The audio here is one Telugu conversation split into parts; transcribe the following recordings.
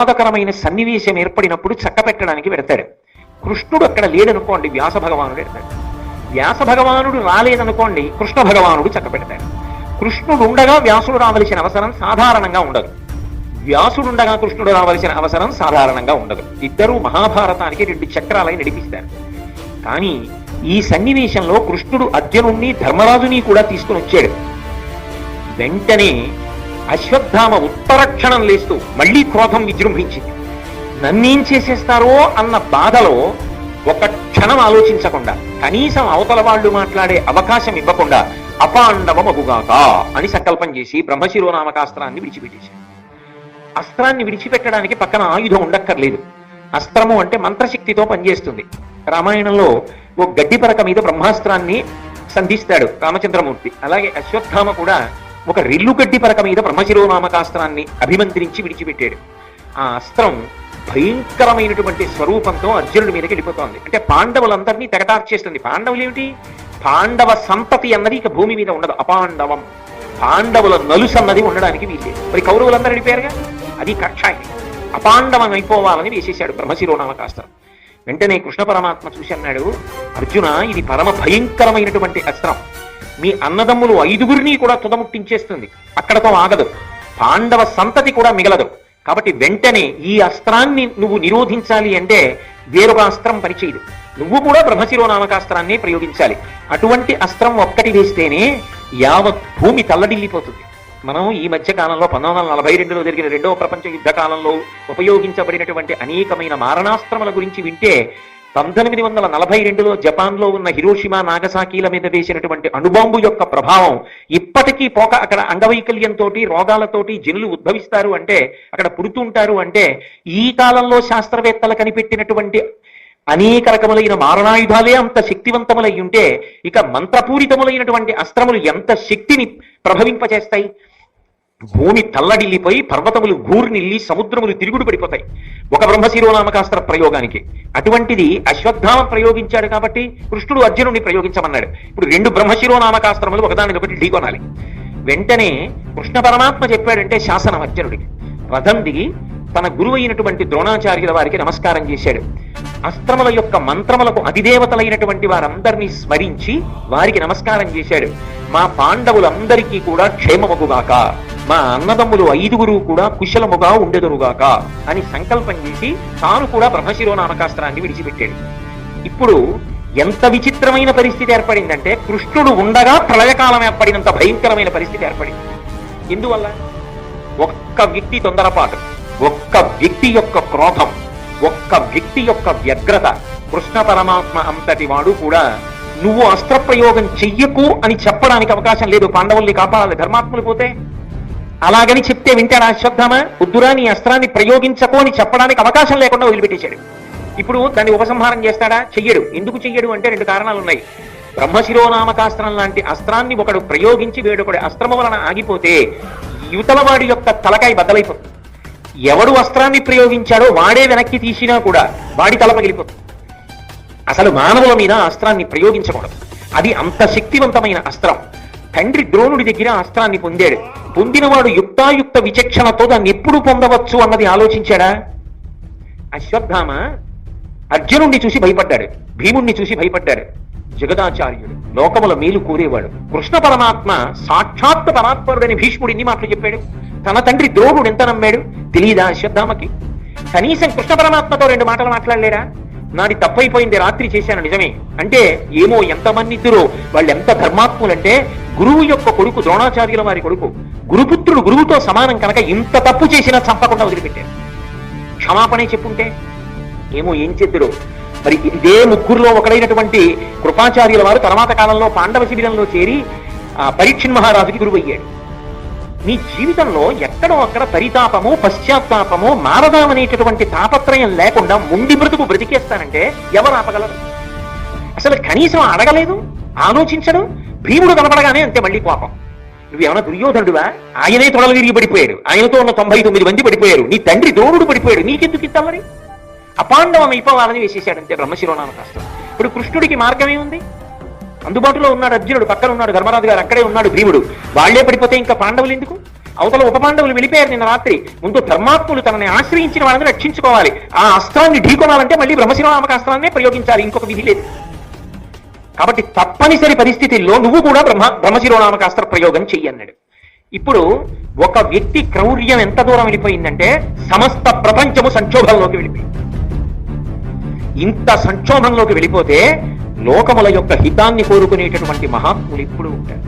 ప్రమాదకరమైన సన్నివేశం ఏర్పడినప్పుడు చక్కపెట్టడానికి పెడతాడు. కృష్ణుడు అక్కడ లేడనుకోండి, వ్యాస భగవానుడు పెడతాడు. వ్యాస భగవానుడు రాలేదనుకోండి, కృష్ణ భగవానుడు చక్కపెడతాడు. కృష్ణుడు ఉండగా వ్యాసుడు రావలసిన అవసరం సాధారణంగా ఉండదు, వ్యాసుడుండగా కృష్ణుడు రావలసిన అవసరం సాధారణంగా ఉండదు. ఇద్దరూ మహాభారతానికి 2 చక్రాలై నడిపిస్తారు. కానీ ఈ సన్నివేశంలో కృష్ణుడు అర్జునుణ్ణి ధర్మరాజుని కూడా తీసుకుని వచ్చాడు. వెంటనే అశ్వత్థామ ఉత్తరక్షణం లేస్తూ మళ్లీ క్రోధం విజృంభించింది. నన్నేం చేసేస్తారో అన్న బాధలో ఒక క్షణం ఆలోచించకుండా, కనీసం అవతల వాళ్ళు మాట్లాడే అవకాశం ఇవ్వకుండా అపాండవమగుగాక అని సంకల్పం చేసి బ్రహ్మశిరోనామకాస్త్రాన్ని విడిచిపెట్టేశాడు. అస్త్రాన్ని విడిచిపెట్టడానికి పక్కన ఆయుధం ఉండక్కర్లేదు. అస్త్రము అంటే మంత్రశక్తితో పనిచేస్తుంది. రామాయణంలో ఓ గడ్డిపరక మీద బ్రహ్మాస్త్రాన్ని సంధిస్తాడు రామచంద్రమూర్తి. అలాగే అశ్వత్థామ కూడా ఒక రెల్లు గడ్డిపరక మీద బ్రహ్మశిరోనామకాస్త్రాన్ని అభిమంత్రించి విడిచిపెట్టాడు. ఆ అస్త్రం భయంకరమైనటువంటి స్వరూపంతో అర్జునుడి మీదకి వెళ్ళిపోతోంది. అంటే పాండవులందరినీ తెగటార్చేస్తుంది. పాండవులు ఏమిటి? పాండవ సంతతి అన్నది ఇక భూమి మీద ఉండదు. అపాండవం, పాండవుల నలుసు అన్నది ఉండడానికి వీలే. మరి కౌరవులందరూ వెళ్ళిపోయారుగా, అది కక్షాయి. అపాండవం అయిపోవాలని వేసేశాడు బ్రహ్మశిరోనామకాస్త్రం. వెంటనే కృష్ణ పరమాత్మ చూసి అన్నాడు, అర్జున, ఇది పరమ భయంకరమైనటువంటి అస్త్రం. మీ అన్నదమ్ములు 5గురిని కూడా తుదముట్టించేస్తుంది. అక్కడతో ఆగదు, పాండవ సంతతి కూడా మిగలదు. కాబట్టి వెంటనే ఈ అస్త్రాన్ని నువ్వు నిరోధించాలి అంటే వేరొక అస్త్రం పనిచేయదు, నువ్వు కూడా బ్రహ్మశిరోనామకాస్త్రాన్ని ప్రయోగించాలి. అటువంటి అస్త్రం ఒక్కటి వేస్తేనే యావత్ భూమి తల్లడిల్లిపోతుంది. మనం ఈ మధ్య కాలంలో 1942లో జరిగిన 2వ ప్రపంచ యుద్ధ కాలంలో ఉపయోగించబడినటువంటి అనేకమైన మారణాస్త్రముల గురించి వింటే 1942లో జపాన్లో ఉన్న హిరోషిమా నాగసాకీల మీద వేసినటువంటి అణుబాంబు యొక్క ప్రభావం ఇప్పటికీ పోక అక్కడ అంగవైకల్యంతో రోగాలతోటి జనులు ఉద్భవిస్తారు అంటే, అక్కడ పుడుతుంటారు అంటే, ఈ కాలంలో శాస్త్రవేత్తలు కనిపెట్టినటువంటి అనేక రకములైన మారణాయుధాలే అంత శక్తివంతములై ఉంటే ఇక మంత్రపూరితములైనటువంటి అస్త్రములు ఎంత శక్తిని ప్రభవింపచేస్తాయి? భూమి తల్లడిల్లిపోయి పర్వతములు గూర్నిల్లి సముద్రములు తిరుగుడు పడిపోతాయి ఒక బ్రహ్మశిరోనామకాస్త్ర ప్రయోగానికి. అటువంటిది అశ్వత్థామ ప్రయోగించాడు కాబట్టి కృష్ణుడు అర్జునుడిని ప్రయోగించమన్నాడు. ఇప్పుడు 2 బ్రహ్మశిరోనామకాస్త్రములు ఒకదానికొకటి ఢీకొనాలి. వెంటనే కృష్ణ పరమాత్మ చెప్పాడంటే శాసనం అర్జునుడికి. రథం దిగి తన గురువు అయినటువంటి ద్రోణాచార్యుల వారికి నమస్కారం చేశాడు. అస్త్రముల యొక్క మంత్రములకు అధిదేవతలైనటువంటి వారందరినీ స్మరించి వారికి నమస్కారం చేశాడు. మా పాండవులందరికీ కూడా క్షేమముగాక, మా అన్నదమ్ములు 5గురు కూడా కుశలముగా ఉండెదరుగాక అని సంకల్పం చేసి తాను కూడా బ్రహ్మశిరోనామకాస్త్రాన్ని విడిచిపెట్టాడు. ఇప్పుడు ఎంత విచిత్రమైన పరిస్థితి ఏర్పడిందంటే, కృష్ణుడు ఉండగా ప్రళయకాలం ఏర్పడినంత భయంకరమైన పరిస్థితి ఏర్పడింది. ఎందువల్ల? ఒక్క వ్యక్తి తొందరపాటు, ఒక్క వ్యక్తి యొక్క క్రోధం, ఒక్క వ్యక్తి యొక్క వ్యగ్రత. కృష్ణ పరమాత్మ అంతటి వాడు కూడా నువ్వు అస్త్రప్రయోగం చెయ్యకు అని చెప్పడానికి అవకాశం లేదు. పాండవుల్ని కాపాడాలి, ధర్మాత్ములు పోతే. అలాగని చెప్తే వింటాడా అశ్వత్థామ? వద్దురా, నీ అస్త్రాన్ని ప్రయోగించకు అని చెప్పడానికి అవకాశం లేకుండా వదిలిపెట్టేశాడు. ఇప్పుడు దాన్ని ఉపసంహారం చేస్తాడా? చెయ్యడు. ఎందుకు చెయ్యడు అంటే 2 కారణాలు ఉన్నాయి. బ్రహ్మశిరోనామకాస్త్రం లాంటి అస్త్రాన్ని ఒకడు ప్రయోగించి వేడొకడి అస్త్రము వలన ఆగిపోతే యువతలవాడి యొక్క తలకాయ బద్దలైపోతుంది. ఎవడు అస్త్రాన్ని ప్రయోగించాడో వాడే వెనక్కి తీసినా కూడా వాడి తల పగిలిపోతుంది. అసలు మానవుల మీద అస్త్రాన్ని ప్రయోగించకూడదు. అది అంత శక్తివంతమైన అస్త్రం. తండ్రి ద్రోణుడి దగ్గర అస్త్రాన్ని పొందాడు. పొందినవాడు యుక్తాయుక్త విచక్షణతో దాన్ని ఎప్పుడు పొందవచ్చు అన్నది ఆలోచించాడా? అశ్వత్థామ అర్జునుడిని చూసి భయపడ్డాడు, భీముణ్ణి చూసి భయపడ్డాడు. జగదాచార్యుడు, లోకముల మేలు కోరేవాడు కృష్ణ పరమాత్మ సాక్షాత్ పరాత్పరుడని భీష్ముడు ఇన్ని మాటలు చెప్పాడు. తన తండ్రి ద్రోణుడు ఎంత నమ్మాడు తెలియదా అశ్వత్థామకి? కనీసం కృష్ణ పరమాత్మతో 2 మాటలు మాట్లాడలేరా? నాది తప్పైపోయింది, రాత్రి చేశాను నిజమే అంటే, ఏమో ఎంతమంది ఇద్దరు వాళ్ళు ఎంత ధర్మాత్ములంటే, గురువు యొక్క కొడుకు ద్రోణాచార్యుల వారి కొడుకు, గురుపుత్రుడు గురువుతో సమానం కనుక ఇంత తప్పు చేసినా చంపకుండా వదిలిపెట్టారు. క్షమాపణే చెప్పుంటే ఏమో ఏం చెద్దురు. మరి ఇదే 3గురిలో ఒకడైనటువంటి కృపాచార్యుల వారు తర్వాత కాలంలో పాండవ శిబిరంలో చేరి పరీక్షణ్ మహారాజుకి గురువు అయ్యాడు. నీ జీవితంలో ఎక్కడో అక్కడ పరితాపము, పశ్చాత్తాపము, మారదామనేటటువంటి తాపత్రయం లేకుండా ముండి బ్రతుకు బ్రతికేస్తానంటే ఎవరు ఆపగలరు? అసలు కనీసం అడగలేదు, ఆలోచించడు. భీముడు కనపడగానే అంతే మళ్ళీ కోపం. నువ్వేమన్నా దుర్యోధనుడువా? ఆయనే తొడలు విరిగి పడిపోయాడు, ఆయనతో ఉన్న 99 మంది పడిపోయారు, నీ తండ్రి ద్రోణుడు పడిపోయాడు, నీకెందుకు ఇస్తామని? అపాండవం అయిపోవాలని వేసేశాడంతే బ్రహ్మశిరోనామకాస్త్రం. ఇప్పుడు కృష్ణుడికి మార్గమే ఉంది. అందుబాటులో ఉన్నాడు అర్జునుడు, పక్కన ఉన్నాడు ధర్మరాజు గారు, అక్కడే ఉన్నాడు భీముడు. వాళ్లే పడిపోతే ఇంకా పాండవులు ఎందుకు? అవతల ఉపపాండవులు వెళ్ళిపోయారు నిన్న రాత్రి. ముందు ధర్మాత్ములు తనని ఆశ్రయించిన వాళ్ళని రక్షించుకోవాలి. ఆ అస్త్రాన్ని ఢీకొనాలంటే మళ్ళీ బ్రహ్మశిరోనామక అస్త్రాన్నే ప్రయోగించాలి, ఇంకొక విధి లేదు. కాబట్టి తప్పనిసరి పరిస్థితుల్లో నువ్వు కూడా బ్రహ్మశిరోనామక అస్త్ర ప్రయోగం చెయ్యన్నాడు. ఇప్పుడు ఒక వ్యక్తి క్రౌర్యం ఎంత దూరం వెళ్ళిపోయిందంటే సమస్త ప్రపంచము సంక్షోభంలోకి వెళ్ళిపోయింది. ఇంత సంక్షోభంలోకి వెళ్ళిపోతే లోకముల యొక్క హితాన్ని కోరుకునేటటువంటి మహాత్ములు ఇప్పుడు ఉంటారు.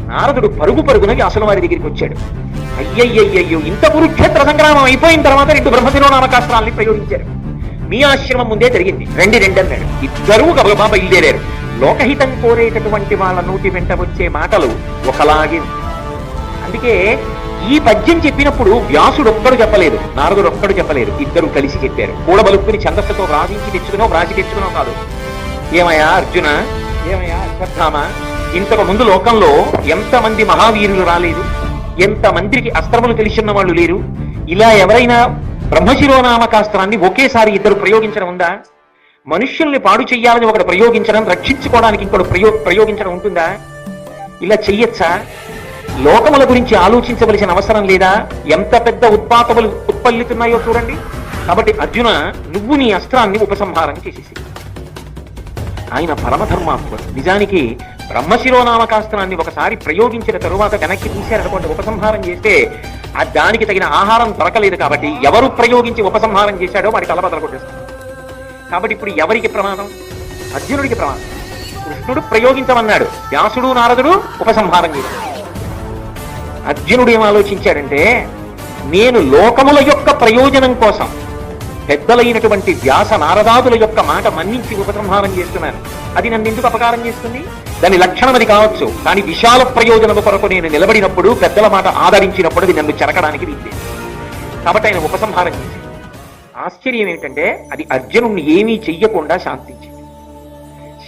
నారదుడు పరుగున వ్యాసుల వారి దగ్గరికి వచ్చాడు. అయ్యయ్యయ్యో, ఇంత కురుక్షేత్ర సంగ్రామం అయిపోయిన తర్వాత 2 బ్రహ్మశిరోనామకాస్త్రాల్ని ప్రయోగించారు. మీ ఆశ్రమం ముందే జరిగింది, రండి అన్నాడు. ఇద్దరూ గబగబా బయలుదేరారు. లోకహితం కోరేటటువంటి వాళ్ళ నోటి వెంట వచ్చే మాటలు ఒకలాగే. అందుకే ఈ పద్యం చెప్పినప్పుడు వ్యాసుడు ఒక్కడు చెప్పలేదు, నారదుడు ఒక్కడు చెప్పలేదు, ఇద్దరు కలిసి చెప్పారు. కూడబలుక్కుని ఛందస్సుతో వ్రాసి తెచ్చుకునో కాదు. ఏమయ్యా అర్జున, ఏమయ్యా అశ్వత్థామ, ఇంతకు ముందు లోకంలో ఎంతమంది మహావీరులు రాలేదు, ఎంతమందికి అస్త్రములు తెలిసిన వాళ్ళు లేరు. ఇలా ఎవరైనా బ్రహ్మశిరోనామకాస్త్రాన్ని ఒకేసారి ఇద్దరు ప్రయోగించడం ఉందా? మనుష్యుల్ని పాడు చెయ్యాలని ఒకడు ప్రయోగించడం, రక్షించుకోవడానికి ఇంకోటి ప్రయోగించడం ఉంటుందా? ఇలా చెయ్యొచ్చా? లోకముల గురించి ఆలోచించవలసిన అవసరం లేదా? ఎంత పెద్ద ఉత్పాతములు ఉత్పల్లితున్నాయో చూడండి. కాబట్టి అర్జున, నువ్వు నీ అస్త్రాన్ని ఉపసంహారం చేసేసి. ఆయన పరమధర్మాత్ముడు. నిజానికి బ్రహ్మశిరోనామకాస్త్రాన్ని ఒకసారి ప్రయోగించిన తరువాత వెనక్కి తీశారనుకోండి, ఉపసంహారం చేస్తే దానికి తగిన ఆహారం దొరకలేదు. కాబట్టి ఎవరు ప్రయోగించి ఉపసంహారం చేశాడో వాడికి తలబదల కొట్టేస్తారు. కాబట్టి ఇప్పుడు ఎవరికి ప్రమాదం? అర్జునుడికి ప్రమాదం. కృష్ణుడు ప్రయోగించమన్నాడు, వ్యాసుడు నారదుడు ఉపసంహారం చేశాడు. అర్జునుడు ఏం ఆలోచించాడంటే, నేను లోకముల యొక్క ప్రయోజనం కోసం పెద్దలైనటువంటి వ్యాస నారదాదుల యొక్క మాట మన్నించి ఉపసంహారం చేస్తున్నాను. అది నన్ను ఎందుకు అపకారం చేస్తుంది? దాని లక్షణం అది కావచ్చు, కానీ విశాల ప్రయోజనము కొరకు నేను నిలబడినప్పుడు, పెద్దల మాట ఆదరించినప్పుడు అది నన్ను చెరకడానికి వీల్లేదు. కాబట్టి ఆయన ఉపసంహారం చేశాడు. ఆశ్చర్యం ఏమిటంటే, అది అర్జునుడిని ఏమీ చెయ్యకుండా శాంతించింది.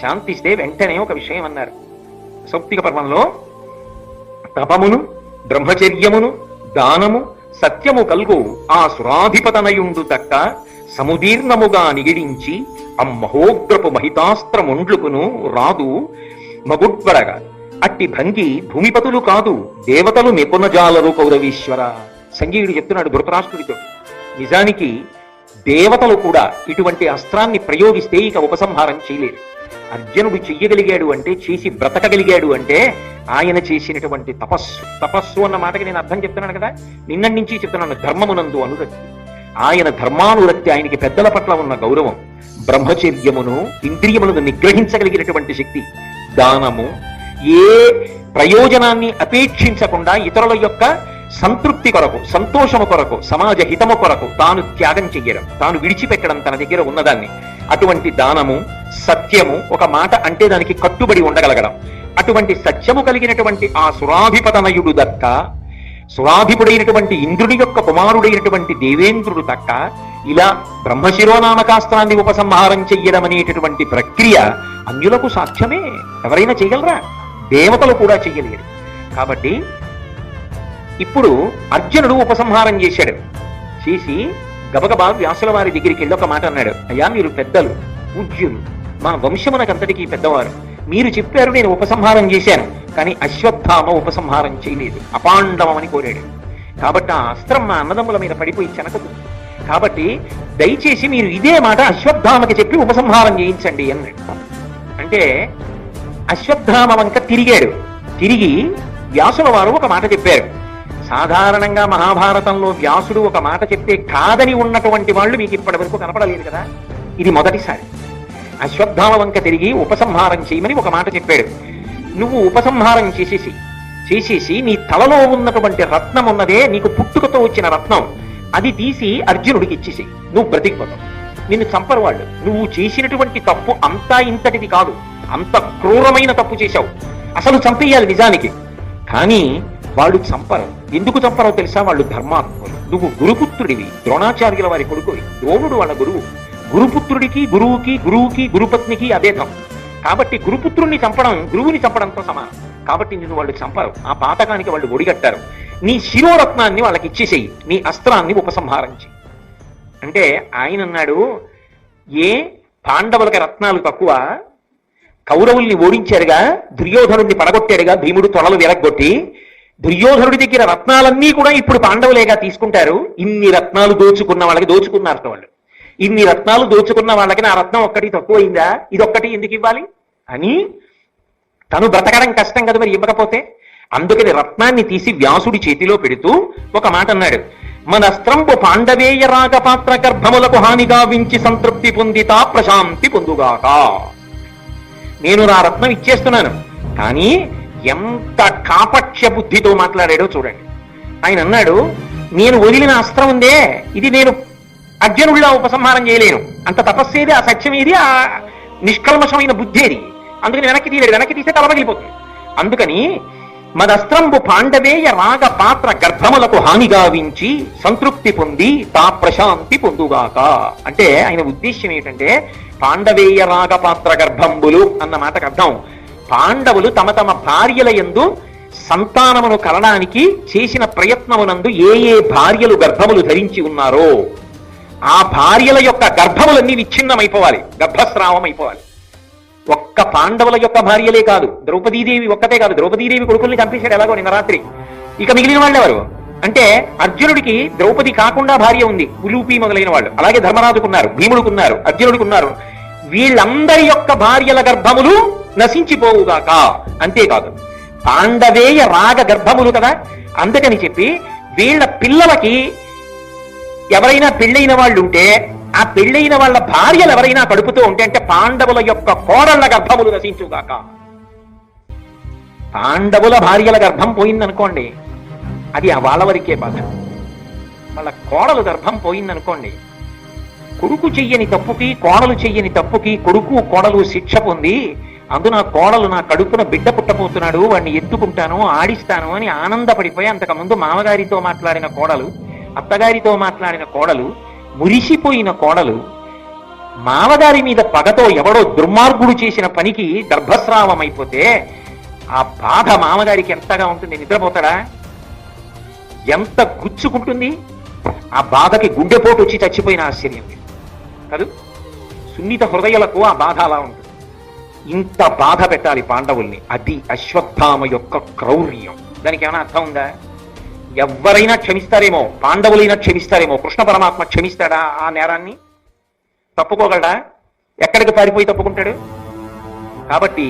శాంతిస్తే వెంటనే ఒక విషయం అన్నారు సౌప్తిక పర్వంలో, తపమును బ్రహ్మచర్యమును దానము సత్యము కల్గు ఆ సురాధిపతనయుండు తక్క సముదీర్ణముగా నిగిడించి అమ్మహోగ్రపు మహితాస్త్రముండ్లుకును రాదు మగుడ్వరగా అట్టి భంగి భూమిపతులు కాదు దేవతలు నిపుణజాలరు కౌరవీశ్వర. సంజయుడు చెప్తున్నాడు ధృతరాష్ట్రుడితో, నిజానికి దేవతలు కూడా ఇటువంటి అస్త్రాన్ని ప్రయోగిస్తే ఇక ఉపసంహారం చేయలేరు. అర్జునుడు చెయ్యగలిగాడు అంటే, చేసి బ్రతకగలిగాడు అంటే ఆయన చేసినటువంటి తపస్సు అన్న మాటకి నేను అర్థం చెప్తున్నాను కదా, నిన్నటి నుంచి చెప్తున్నాను. ధర్మమునందు అనురక్తి, ఆయన ధర్మానురక్తి, ఆయనకి పెద్దల పట్ల ఉన్న గౌరవం, బ్రహ్మచర్యమును ఇంద్రియములను నిగ్రహించగలిగినటువంటి శక్తి, దానము, ఏ ప్రయోజనాన్ని అపేక్షించకుండా ఇతరుల యొక్క సంతృప్తి కొరకు, సంతోషము కొరకు, సమాజ హితము కొరకు తాను త్యాగం చెయ్యడం, తాను విడిచిపెట్టడం తన దగ్గర ఉన్నదాన్ని, అటువంటి దానము, సత్యము, ఒక మాట అంటే దానికి కట్టుబడి ఉండగలగడం, అటువంటి సత్యము కలిగినటువంటి ఆ సురాధిపతనయుడు దక్క, సురాధిపుడైనటువంటి ఇంద్రుడి యొక్క కుమారుడైనటువంటి దేవేంద్రుడు దక్క, ఇలా బ్రహ్మశిరోనామకాస్త్రాన్ని ఉపసంహారం చెయ్యడం అనేటటువంటి ప్రక్రియ అన్యులకు సాధ్యమే. ఎవరైనా చేయగలరా? దేవతలు కూడా చెయ్యలేరు. కాబట్టి ఇప్పుడు అర్జునుడు ఉపసంహారం చేశాడు. చేసి గబగబా వ్యాసుల వారి దగ్గరికి వెళ్ళి ఒక మాట అన్నాడు, అయ్యా మీరు పెద్దలు, పూజ్యులు, మా వంశమునకంతటికీ పెద్దవారు, మీరు చెప్పారు, నేను ఉపసంహారం చేశాను, కానీ అశ్వత్థామ ఉపసంహారం చేయలేదు, అపాండవమని కోరాడు. కాబట్టి ఆ అస్త్రం మా అన్నదమ్ముల మీద పడిపోయి చెనకుతుంది. కాబట్టి దయచేసి మీరు ఇదే మాట అశ్వత్థామకి చెప్పి ఉపసంహారం చేయించండి అన్నాడు. అంటే అశ్వత్థామ వంక తిరిగాడు. తిరిగి వ్యాసుల వారు ఒక మాట చెప్పారు. సాధారణంగా మహాభారతంలో వ్యాసుడు ఒక మాట చెప్తే కాదని ఉన్నటువంటి వాళ్ళు మీకు ఇప్పటి వరకు కనపడలేదు కదా, ఇది మొదటిసారి. అశ్వత్థామ వంక తిరిగి ఉపసంహారం చేయమని ఒక మాట చెప్పాడు. నువ్వు ఉపసంహారం చేసేసి నీ తలలో ఉన్నటువంటి రత్నం ఉన్నదే, నీకు పుట్టుకతో వచ్చిన రత్నం, అది తీసి అర్జునుడికి ఇచ్చేసి నువ్వు బ్రతికిపోతావు. నిన్ను చంపరు వాళ్ళు. నువ్వు చేసినటువంటి తప్పు అంతా ఇంతటిది కాదు, అంత క్రూరమైన తప్పు చేశావు, అసలు చంపేయాలి నిజానికి. కానీ వాళ్ళు చంపరు. ఎందుకు చంపరో తెలుసా? వాళ్ళు ధర్మాత్ములు. నువ్వు గురుపుత్రుడివి, ద్రోణాచార్యుల వారి కొడుకువి, ద్రోణుడు వాళ్ళ గురువు. గురుపుత్రుడికి గురువుకి గురుపత్నికి అభేదం. కాబట్టి గురుపుత్రుణ్ణి చంపడం గురువుని చంపడంతో సమానం. కాబట్టి నిన్ను వాళ్ళు చంపరు. ఆ పాతకానికి వాళ్ళు ఒడిగట్టారు. నీ శిరోరత్నాన్ని వాళ్ళకి ఇచ్చేసేయి, నీ అస్త్రాన్ని ఉపసంహారించి అంటే ఆయన అన్నాడు, ఏ పాండవులకి రత్నాలు తక్కువ? కౌరవుల్ని ఓడించారుగా, దుర్యోధనుడిని పడగొట్టాడుగా భీముడు తొడలు విరగొట్టి, దుర్యోధనుడి దగ్గర రత్నాలన్నీ కూడా ఇప్పుడు పాండవులేగా తీసుకుంటారు. ఇన్ని రత్నాలు దోచుకున్న వాళ్ళకి దోచుకున్నారు వాళ్ళు. ఇన్ని రత్నాలు దోచుకున్న వాళ్ళకి నా రత్నం ఒక్కటి తక్కువైందా, ఇదొక్కటి ఎందుకు ఇవ్వాలి అని తను బ్రతకడం కష్టం కదా మరి ఇవ్వకపోతే. అందుకని రత్నాన్ని తీసి వ్యాసుడి చేతిలో పెడుతూ ఒక మాట అన్నాడు, మనస్త్రంబు పాండవేయ రాగపాత్ర గర్భములకు హానిగా వించి సంతృప్తి పొందితా ప్రశాంతి పొందుగాక. నేను నా రత్నం ఇచ్చేస్తున్నాను, కానీ ఎంత కాపక్ష్య బుద్ధితో మాట్లాడాడో చూడండి. ఆయన అన్నాడు, నేను వదిలిన అస్త్రం ఉందే, ఇది నేను అర్జునుడిలా ఉపసంహారం చేయలేను, అంత తపస్సేది, ఆ సత్యమేది, ఆ నిష్కల్మషమైన బుద్ధేది. అందుకని వెనక్కి తీయలేదు, వెనక్కి తీస్తే తలపగిలిపోతుంది. అందుకని మదస్త్రంబు పాండవేయ రాగ పాత్ర గర్భములకు హానిగా వించి సంతృప్తి పొంది తా ప్రశాంతి పొందుగాక. అంటే ఆయన ఉద్దేశ్యం ఏంటంటే, పాండవేయ రాగ పాత్ర గర్భంబులు అన్న మాటకు అర్థం, పాండవులు తమ తమ భార్యల యందు సంతానమును కలడానికి చేసిన ప్రయత్నమునందు ఏ ఏ భార్యలు గర్భములు ధరించి ఉన్నారో ఆ భార్యల యొక్క గర్భములన్నీ విచ్ఛిన్నమైపోవాలి, గర్భస్రావం అయిపోవాలి. ఒక్క పాండవుల యొక్క భార్యలే కాదు, ద్రౌపదీదేవి ఒక్కతే కాదు, ద్రౌపదీదేవి కొడుకుల్ని చంపేశాడు ఎలాగో నిన్న రాత్రి. ఇక మిగిలిన వాళ్ళు ఎవరు అంటే, అర్జునుడికి ద్రౌపది కాకుండా భార్య ఉంది, ఉలూపి మొదలైన వాళ్ళు. అలాగే ధర్మరాజుకున్నారు, భీముడుకున్నారు, అర్జునుడికున్నారు. వీళ్ళందరి యొక్క భార్యల గర్భములు నశించిపోవుగాక. అంతేకాదు పాండవేయ రాగ గర్భములు కదా, అందుకని చెప్పి వీళ్ళ పిల్లలకి ఎవరైనా పెళ్ళైన వాళ్ళు ఉంటే ఆ పెళ్ళైన వాళ్ళ భార్యలు ఎవరైనా కడుపుతూ ఉంటే, అంటే పాండవుల యొక్క కోడళ్ల గర్భములు నశించుగాక. పాండవుల భార్యల గర్భం పోయిందనుకోండి, అది వాళ్ళ వరకే బాధ. వాళ్ళ కోడలు గర్భం పోయిందనుకోండి, కొడుకు చెయ్యని తప్పుకి కోడలు చెయ్యని తప్పుకి కొడుకు కోడలు శిక్ష పొంది, అందున కోడలు నా కడుపున బిడ్డ పుట్టబోతున్నాడు, వాడిని ఎత్తుకుంటాను, ఆడిస్తాను అని ఆనందపడిపోయి అంతకుముందు మామగారితో మాట్లాడిన కోడలు, అత్తగారితో మాట్లాడిన కోడలు, మురిసిపోయిన కోడలు, మామగారి మీద పగతో ఎవడో దుర్మార్గుడు చేసిన పనికి గర్భస్రావం అయిపోతే ఆ బాధ మామగారికి ఎంతగా ఉంటుంది. నిద్రపోతాడా? ఎంత గుచ్చుకుంటుంది ఆ బాధకి. గుండెపోటు వచ్చి చచ్చిపోయిన ఆశ్చర్యం కాదు. సున్నిత హృదయాలకు ఆ బాధ అలా ఉంటుంది. ఇంత బాధ పెట్టాలి పాండవుల్ని. అది అశ్వత్థామ యొక్క క్రౌర్యం. దానికి ఏమైనా అర్థం ఉందా? ఎవరైనా క్షమిస్తారేమో, పాండవులైనా క్షమిస్తారేమో, కృష్ణ పరమాత్మ క్షమిస్తాడా ఆ నేరాన్ని? తప్పుకోగలడా? ఎక్కడికి పారిపోయి తప్పుకుంటాడు? కాబట్టి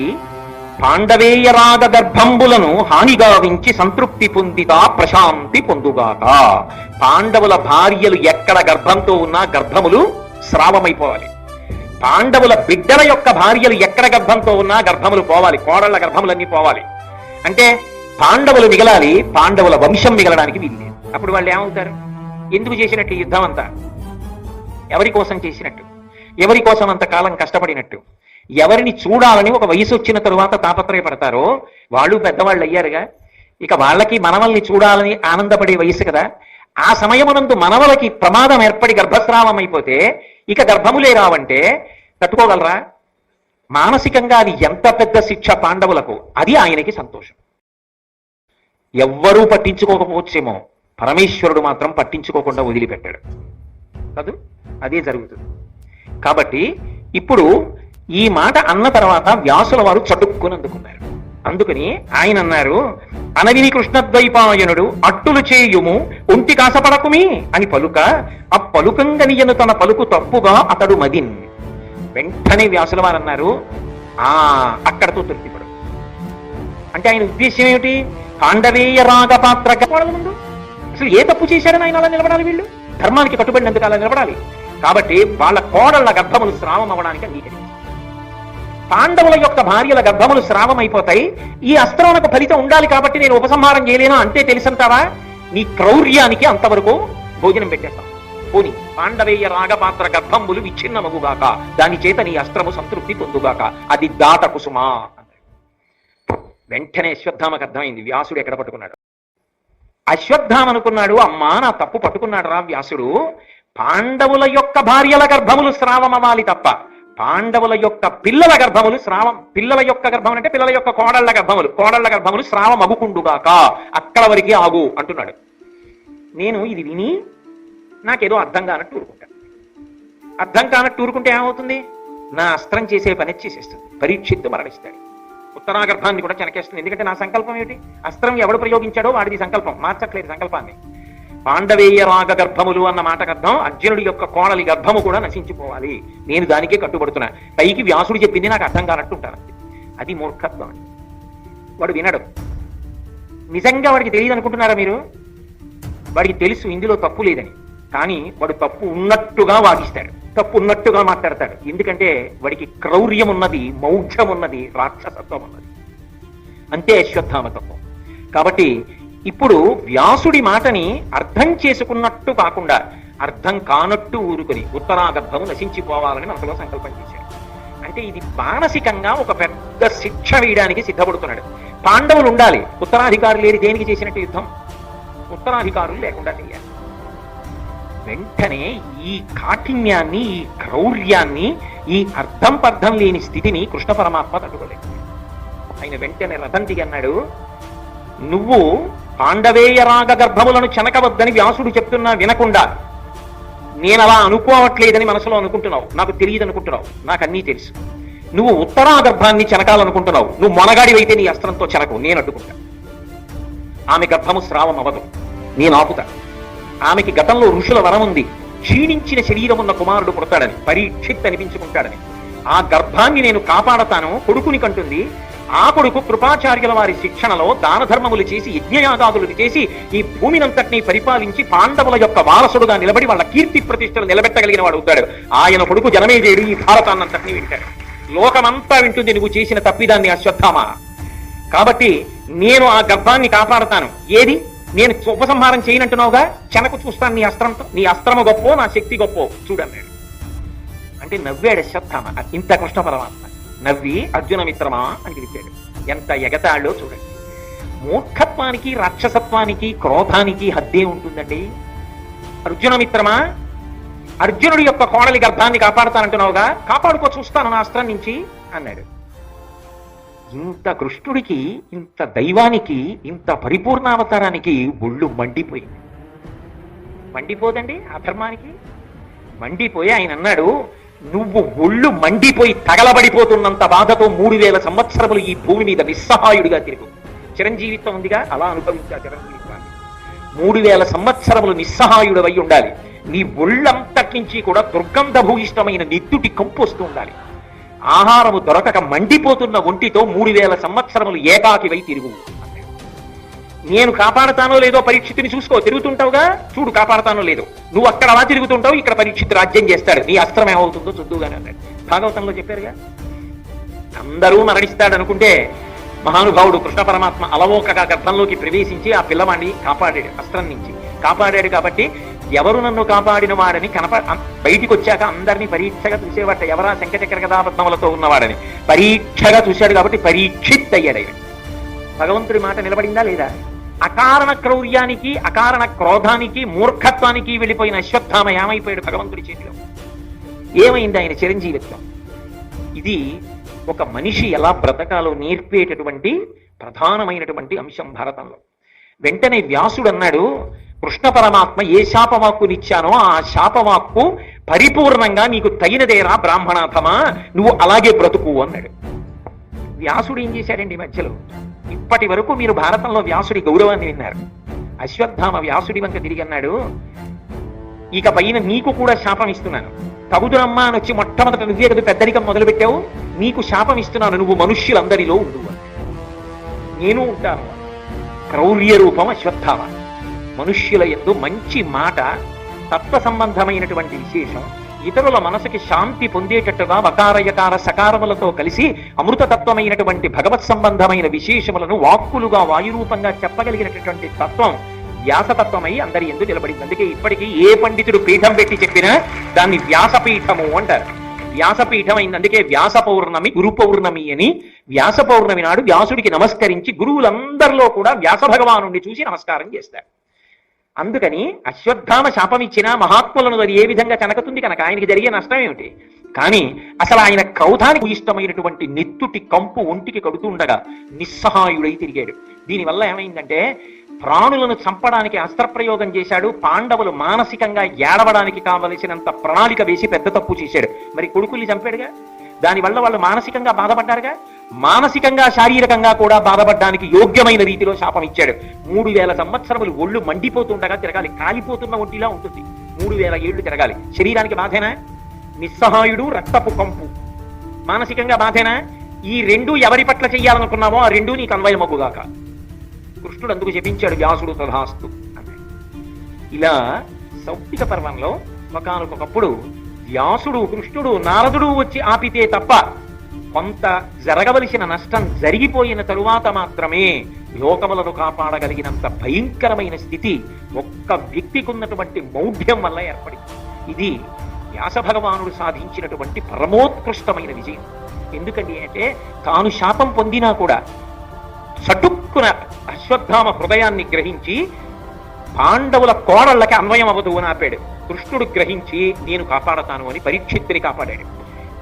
పాండవేయ రాగ గర్భంబులను హానిగా వించి సంతృప్తి పొందితా ప్రశాంతి పొందుగాక. పాండవుల భార్యలు ఎక్కడ గర్భంతో ఉన్నా గర్భములు స్రావమైపోవాలి. పాండవుల బిడ్డల యొక్క భార్యలు ఎక్కడ గర్భంతో ఉన్నా గర్భములు పోవాలి, కోడళ్ల గర్భములన్నీ పోవాలి. అంటే పాండవులు మిగలాలి, పాండవుల వంశం మిగలడానికి వీల్లేదు. అప్పుడు వాళ్ళు ఏమవుతారు? ఎందుకు చేసినట్టు యుద్ధం అంతా? ఎవరి కోసం చేసినట్టు? ఎవరి కోసం అంతకాలం కష్టపడినట్టు? ఎవరిని చూడాలని ఒక వయసు వచ్చిన తరువాత తాపత్రయపడతారో వాళ్ళు పెద్దవాళ్ళు అయ్యారుగా. ఇక వాళ్ళకి మనవల్ని చూడాలని ఆనందపడే వయసు కదా. ఆ సమయమునందు మనవలకి ప్రమాదం ఏర్పడి గర్భస్రావం అయిపోతే ఇక గర్భములే రావంటే తట్టుకోగలరా? మానసికంగా అది ఎంత పెద్ద శిక్ష పాండవులకు. అది ఆయనకి సంతోషం. ఎవ్వరూ పట్టించుకోకపోవచ్చేమో, పరమేశ్వరుడు మాత్రం పట్టించుకోకుండా వదిలిపెట్టాడు కాదు. అదే జరుగుతుంది. కాబట్టి ఇప్పుడు ఈ మాట అన్న తర్వాత వ్యాసుల వారు చటుక్కుని అందుకున్నారు. అందుకని ఆయన అన్నారు, అనవిని కృష్ణద్వైపాయనుడు అట్టులు చేయుము ఒంటి కాసపడకుమి అని పలుక, ఆ పలుకంగనియను తన పలుకు తప్పుగా అతడు మదిన్. వెంటనే వ్యాసుల వారు అన్నారు, అక్కడతో తృప్తిపడు. అంటే ఆయన ఉద్దేశ్యం ఏమిటి? పాండవేయ రాగ పాత్ర ముందు అసలు ఏ తప్పు చేశారని ఆయన అలా నిలబడాలి? వీళ్ళు ధర్మానికి కట్టుబడినందుకు అలా నిలబడాలి. కాబట్టి వాళ్ళ కోడళ్ల గర్భములు స్రావం అవ్వడానికి అంగీకరించారు. పాండవుల యొక్క భార్యల గర్భములు స్రావం అయిపోతాయి. ఈ అస్త్రానికి ఫలితం ఉండాలి కాబట్టి నేను ఉపసంహారం చేయలేను అంతే తెలుసంటావా? నీ క్రౌర్యానికి అంతవరకు భోజనం పెట్టేస్తాం. పోని పాండవేయ రాగపాత్ర గర్భంబులు విచ్ఛిన్నమగుగాక, దాని చేత నీ అస్త్రము సంతృప్తి పొందుగాక, అది దాట కుసుమా. వెంటనే అశ్వత్థామకు అర్థమైంది వ్యాసుడు ఎక్కడ పట్టుకున్నాడు. అశ్వత్థామ అనుకున్నాడు, అమ్మా నా తప్పు పట్టుకున్నాడు రా వ్యాసుడు. పాండవుల యొక్క భార్యల గర్భములు స్రావమవ్వాలి తప్ప పాండవుల యొక్క పిల్లల గర్భములు స్రావం, పిల్లల యొక్క గర్భం అంటే పిల్లల యొక్క కోడళ్ల గర్భములు స్రావం అగుకుండుగాక, అక్కడ వరకు ఆగు అంటున్నాడు. నేను ఇది విని నాకేదో అర్థం కానట్టు ఊరుకుంటాను. అర్థం కానట్టు ఊరుకుంటే ఏమవుతుంది? నా అస్త్రం చేసే పని చేసేస్తుంది. పరీక్షిత్తు మరణిస్తాడు. ఉత్తరాగర్భాన్ని కూడా చెనకేస్తుంది. ఎందుకంటే నా సంకల్పం ఏమిటి? అస్త్రం ఎవడు ప్రయోగించాడో వాడిది సంకల్పం, మార్చట్లేదు సంకల్పాన్ని. పాండవేయ రాగ గర్భములు అన్న మాటకు అర్థం అర్జునుడి యొక్క కోడలి గర్భము కూడా నశించిపోవాలి, నేను దానికే కట్టుబడుతున్నా. పైకి వ్యాసుడు చెప్పింది నాకు అర్థం కానట్టు ఉంటాను. అది మూర్ఖత్వం. వాడు వినడు. నిజంగా వాడికి తెలియదు అనుకుంటున్నారా మీరు? వాడికి తెలుసు ఇందులో తప్పు లేదని, కానీ వాడు తప్పు ఉన్నట్టుగా వాదిస్తాడు, తప్పు ఉన్నట్టుగా మాట్లాడతాడు. ఎందుకంటే వాడికి క్రౌర్యం ఉన్నది, మౌఢ్యం ఉన్నది, రాక్షసత్వం ఉన్నది. అంతే అశ్వత్థామతత్వం. కాబట్టి ఇప్పుడు వ్యాసుడి మాటని అర్థం చేసుకున్నట్టు కాకుండా అర్థం కానట్టు ఊరుకొని ఉత్తరాగర్భము నశించిపోవాలని మనసులో సంకల్పం చేశాడు. అంటే ఇది మానసికంగా ఒక పెద్ద శిక్ష వేయడానికి సిద్ధపడుతున్నాడు. పాండవులు ఉండాలి, ఉత్తరాధికారులు లేని దేనికి చేసినట్టు యుద్ధం? ఉత్తరాధికారులు లేకుండా చేయాలి. వెంటనే ఈ కాఠిన్యాన్ని, ఈ క్రౌర్యాన్ని, ఈ అర్థం పర్థం లేని స్థితిని కృష్ణ పరమాత్మ తట్టుకోలేదు. ఆయన వెంటనే రథం దిగి అన్నాడు, నువ్వు పాండవేయ రాగ గర్భములను చెనకవద్దని వ్యాసుడు చెప్తున్నా వినకుండా నేను అలా అనుకోవట్లేదని మనసులో అనుకుంటున్నావు, నాకు తెలియదు అనుకుంటున్నావు. నాకు అన్నీ తెలుసు. నువ్వు ఉత్తరాగర్భాన్ని చెనకాలనుకుంటున్నావు. నువ్వు మొనగాడివైతే నీ అస్త్రంతో చెనకు, నేను అడ్డుకుంటా. ఆమె గర్భము స్రావం అవ్వదు, నేను ఆపుతా. ఆమెకి గతంలో ఋషుల వరం ఉంది, క్షీణించిన శరీరం ఉన్న కుమారుడు పుడతాడని, పరీక్షిత్ అనిపించుకుంటాడని. ఆ గర్భాన్ని నేను కాపాడతాను, కొడుకుని కంటుంది. ఆ కొడుకు కృపాచార్యుల వారి శిక్షణలో దాన ధర్మములు చేసి యజ్ఞయాగాదులు చేసి ఈ భూమినంతటినీ పరిపాలించి పాండవుల యొక్క వారసుడుగా నిలబడి వాళ్ళ కీర్తి ప్రతిష్టలు నిలబెట్టగలిగిన వాడు అవుతాడు. ఆయన కొడుకు జనమేజయుడు ఈ భారతాన్నంతటినీ వింటాడు. లోకమంతా వింటుంది నువ్వు చేసిన తప్పిదాన్ని అశ్వత్థామ. కాబట్టి నేను ఆ గర్భాన్ని కాపాడతాను. ఏది నేను ఉపసంహారం చేయనంటున్నావుగా, చెనకు చూస్తాను నీ అస్త్రంతో. నీ అస్త్రము గొప్పో, నా శక్తి గొప్పో చూడన్నాడు. అంటే నవ్వాడు అశ్వత్థామ. ఇంత కృష్ణ పరమాత్మ నవ్వి అర్జున మిత్రమా అని పిలిచాడు. ఎంత ఎగతాళో చూడండి. మూర్ఖత్వానికి, రాక్షసత్వానికి, క్రోధానికి హద్దే ఉంటుందండి. అర్జున మిత్రమా, అర్జునుడి యొక్క కోడలి గర్భాన్ని కాపాడుతానంటున్నావుగా, కాపాడుకో చూస్తాను నా అస్త్రం నుంచి అన్నాడు. ఇంత కృష్ణుడికి, ఇంత దైవానికి, ఇంత పరిపూర్ణావతారానికి ఒళ్ళు మండిపోయింది. మండిపోదండి అధర్మానికి? మండిపోయి ఆయన అన్నాడు, నువ్వు ఒళ్ళు మండిపోయి తగలబడిపోతున్నంత బాధతో 3000 సంవత్సరములు ఈ భూమి మీద నిస్సహాయుడిగా తిరుగు. చిరంజీవిత్వం ఉందిగా, అలా అనుభవించా చిరంజీవిత్వాన్ని. 3000 సంవత్సరములు నిస్సహాయుడవై ఉండాలి. నీ ఒళ్ళంతటి నుంచి కూడా దుర్గంధ భూయిష్టమైన నిత్తుటి కంపు వస్తూ ఉండాలి. ఆహారము దొరకక మండిపోతున్న ఒంటితో 3000 సంవత్సరములు ఏకాకివై తిరుగు. నేను కాపాడతానో లేదో పరీక్షితుని చూసుకో, తిరుగుతుంటావుగా, చూడు కాపాడతానో లేదో. నువ్వు అక్కడ అలా తిరుగుతుంటావు, ఇక్కడ పరీక్షితు రాజ్యం చేస్తాడు, నీ అస్త్రం ఏమవుతుందో చూద్దుగానే అన్నాడు. భాగవతంలో చెప్పారుగా. అందరూ మరణిస్తాడు అనుకుంటే మహానుభావుడు కృష్ణ పరమాత్మ అలవోకగా గర్భంలోకి ప్రవేశించి ఆ పిల్లవాడిని కాపాడాడు, అస్త్రం నుంచి కాపాడాడు. కాబట్టి ఎవరు నన్ను కాపాడిన వాడని బయటికి వచ్చాక అందరినీ పరీక్షగా చూసేవాట. ఎవరా శంఖచక్ర కథాపద్మములతో ఉన్నవాడని పరీక్షగా చూశాడు. కాబట్టి పరీక్షిత్ అయ్యాడు. భగవంతుడి మాట నిలబడిందా లేదా? అకారణ క్రౌర్యానికి, అకారణ క్రోధానికి, మూర్ఖత్వానికి వెళ్ళిపోయిన అశ్వత్థామ ఏమైపోయాడు భగవంతుడి చేతిలో? ఏమైంది ఆయన చిరంజీవిత్వం? ఇది ఒక మనిషి ఎలా బ్రతకాలో నేర్పేటటువంటి ప్రధానమైనటువంటి అంశం భారతంలో. వెంటనే వ్యాసుడు అన్నాడు, కృష్ణ పరమాత్మ ఏ శాపవాక్కునిచ్చానో ఆ శాపవాక్కు పరిపూర్ణంగా నీకు తగినదేరా బ్రాహ్మణాథమా, నువ్వు అలాగే బ్రతుకు అన్నాడు. వ్యాసుడు ఏం చేశాడండి మధ్యలో? ఇప్పటి వరకు మీరు భారతంలో వ్యాసుడి గౌరవాన్ని విన్నారు. అశ్వత్థామ వ్యాసుడి వంక తిరిగి అన్నాడు, ఇక పైన నీకు కూడా శాపం ఇస్తున్నాను. తగుదురమ్మా అని వచ్చి మొట్టమొదట నువ్వే కదా పెద్దరికం మొదలుపెట్టావు, నీకు శాపం ఇస్తున్నాను, నువ్వు మనుష్యులందరిలో ఉండు. నేను ఉంటాను. క్రౌర్య రూపం అశ్వత్థామ. మనుష్యుల యందు మంచి మాట, తత్వ సంబంధమైనటువంటి విశేషం, ఇతరుల మనసుకి శాంతి పొందేటట్టుగా వకారయకార సకారములతో కలిసి అమృతతత్వమైనటువంటి భగవత్ సంబంధమైన విశేషములను వాక్కులుగా వాయురూపంగా చెప్పగలిగినటువంటి తత్వం వ్యాసతత్వమై అందరి యందు నిలబడింది. అందుకే ఇప్పటికీ ఏ పండితుడు పీఠం పెట్టి చెప్పినా దాన్ని వ్యాసపీఠము అంటారు. వ్యాసపీఠం అయింది. అందుకే వ్యాస పౌర్ణమి, గురు పౌర్ణమి అని. వ్యాస పౌర్ణమి నాడు వ్యాసుడికి నమస్కరించి గురువులందరిలో కూడా వ్యాస భగవానుడిని చూసి నమస్కారం చేస్తారు. అందుకని అశ్వత్థామ శాపం ఇచ్చినా మహాత్ములను అది ఏ విధంగా కనకతుంది కనుక ఆయనకి జరిగే నష్టం ఏమిటి? కానీ అసలు ఆయన క్రౌధానికి ఇష్టమైనటువంటి నెత్తుటి కంపు ఒంటికి కడుతుండగా నిస్సహాయుడై తిరిగాడు. దీనివల్ల ఏమైందంటే ప్రాణులను చంపడానికి అస్త్రప్రయోగం చేశాడు. పాండవులు మానసికంగా ఏడవడానికి కావలసినంత ప్రణాళిక వేసి పెద్ద తప్పు చేశాడు. మరి కొడుకుల్ని చంపాడుగా, దానివల్ల వాళ్ళు మానసికంగా బాధపడ్డారుగా. మానసికంగా శారీరకంగా కూడా బాధపడడానికి యోగ్యమైన రీతిలో శాపం ఇచ్చాడు. 3000 సంవత్సరములు ఒళ్ళు మండిపోతుండగా తిరగాలి, కాలిపోతున్న ఒంటిలా ఉంటుంది. 3000 ఏళ్లు తిరగాలి. శరీరానికి బాధేనా? నిస్సహాయుడు, రక్తపు కంపు. మానసికంగా బాధేనా? ఈ రెండు ఎవరి పట్ల చెయ్యాలనుకున్నామో ఆ రెండు నీకు అన్వయమగుగాక. కృష్ణుడు అందుకు చెప్పించాడు, వ్యాసుడు తథాస్తు అన్నాడు. ఇలా సౌప్తిక పర్వంలో ఒకానొకప్పుడు వ్యాసుడు, కృష్ణుడు, నారదుడు వచ్చి ఆపితే తప్ప కొంత జరగవలసిన నష్టం జరిగిపోయిన తరువాత మాత్రమే లోకములను కాపాడగలిగినంత భయంకరమైన స్థితి ఒక్క వ్యక్తికి ఉన్నటువంటి మౌఢ్యం వల్ల ఏర్పడింది. ఇది వ్యాస భగవానుడు సాధించినటువంటి పరమోత్కృష్టమైన విజయం. ఎందుకండి అంటే తాను శాపం పొందినా కూడా చటుక్కున అశ్వత్థామ హృదయాన్ని గ్రహించి పాండవుల కోడళ్ళకి అన్వయం అవ్వదు అని ఆపాడు. కృష్ణుడు గ్రహించి నేను కాపాడతాను అని పరీక్షిత్తుని కాపాడాడు.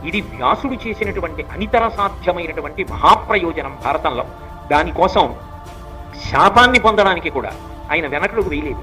ఇది వ్యాసుడు చేసినటువంటి అనితర సాధ్యమైనటువంటి మహాప్రయోజనం భారతంలో. దానికోసం శాపాన్ని పొందడానికి కూడా ఆయన వెనకడుగు వేయలేదు.